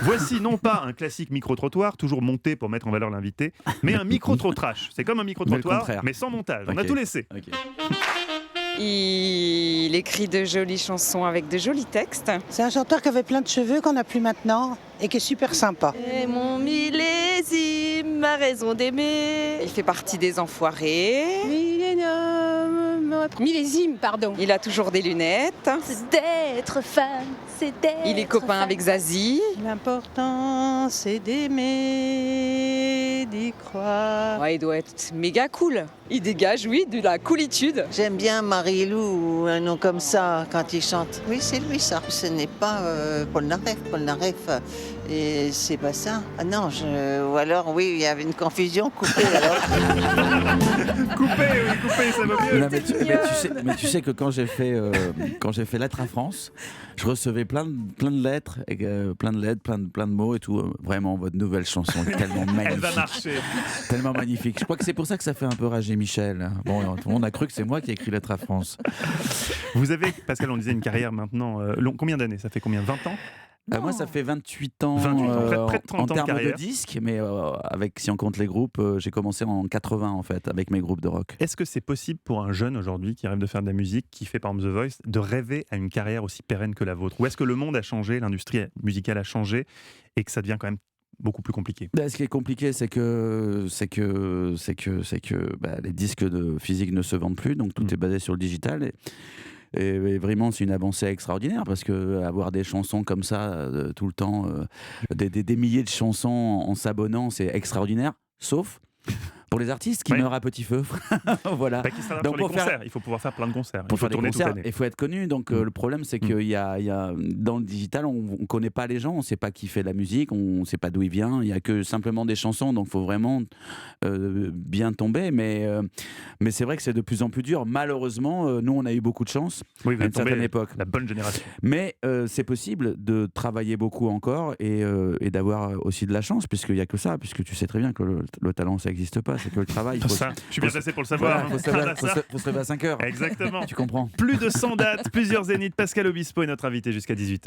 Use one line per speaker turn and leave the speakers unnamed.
Voici non pas un classique micro-trottoir, toujours monté pour mettre en valeur l'invité, mais un micro-trop-trash. C'est comme un micro-trottoir, mais sans montage. On a
Ok.
tout laissé.
Ok.
Il écrit de jolies chansons avec de jolis textes.
C'est un chanteur qui avait plein de cheveux qu'on n'a plus maintenant et qui est super sympa.
Et mon millésime, ma raison d'aimer.
Il fait partie des enfoirés.
Millésime, pardon.
Il a toujours des lunettes.
C'est d'être fan, c'est d'être
Il est copain
fan.
avec Zazie.
L'important, c'est d'aimer, d'y croire.
Ouais, il doit être méga cool. Il dégage, oui, de la coolitude.
J'aime bien Marie-Lou ou un nom comme ça quand il chante. Oui, c'est lui ça. Ce n'est pas Paul Naref. Paul Naref, et c'est pas ça. Ah non, ou alors oui, il y avait une confusion. Coupé alors.
Coupé, ça vaut mieux.
Non, mais tu sais que quand j'ai fait Lettres à France, je recevais plein de lettres, plein de mots et tout. Vraiment, votre nouvelle chanson est tellement magnifique.
Elle va marcher.
Tellement magnifique. Je crois que c'est pour ça que ça fait un peu rager Michel. Bon, tout le monde a cru que c'est moi qui ai écrit Lettres à France.
Vous avez, Pascal, on disait une carrière maintenant. Combien d'années? Ça fait combien? 20 ans?
Moi, ça fait 28 ans,
28 ans, près de 30
en
ans de
termes de
carrière.
disques, mais si on compte les groupes, j'ai commencé en 80 en fait, avec mes groupes de rock.
Est-ce que c'est possible pour un jeune aujourd'hui qui rêve de faire de la musique, qui fait par exemple The Voice, de rêver à une carrière aussi pérenne que la vôtre? Ou est-ce que le monde a changé, l'industrie musicale a changé et que ça devient quand même beaucoup plus compliqué?
Ce qui est compliqué, c'est que les disques physiques ne se vendent plus, donc tout est basé sur le digital. Et vraiment, c'est une avancée extraordinaire parce que avoir des chansons comme ça tout le temps, des milliers de chansons en s'abonnant, c'est extraordinaire. Sauf pour les artistes qui meurent à petit feu. Voilà.
Qui s'adaptent
Donc,
sur les
pour faire-
concerts. Il faut pouvoir faire plein de concerts.
Pour
Il faut
faire des
tourner toute
concerts,
l'année.
il faut être connu. Donc le problème, c'est qu'il y a dans le digital, on ne connaît pas les gens, on ne sait pas qui fait la musique, on ne sait pas d'où il vient. Il n'y a que simplement des chansons, donc il faut vraiment bien tomber. Mais c'est vrai que c'est de plus en plus dur. Malheureusement, nous, on a eu beaucoup de chance
Oui, vous
à une
êtes tombé
certaine époque.
la bonne génération.
Mais c'est possible de travailler beaucoup encore et d'avoir aussi de la chance, puisqu'il n'y a que ça, puisque tu sais très bien que le talent, ça n'existe pas, c'est que le travail.
Ça, je suis bien placé pour le savoir.
Faut se lever à 5 heures.
Exactement.
Tu comprends.
Plus de 100 dates, plusieurs zéniths. Pascal Obispo est notre invité jusqu'à 18h.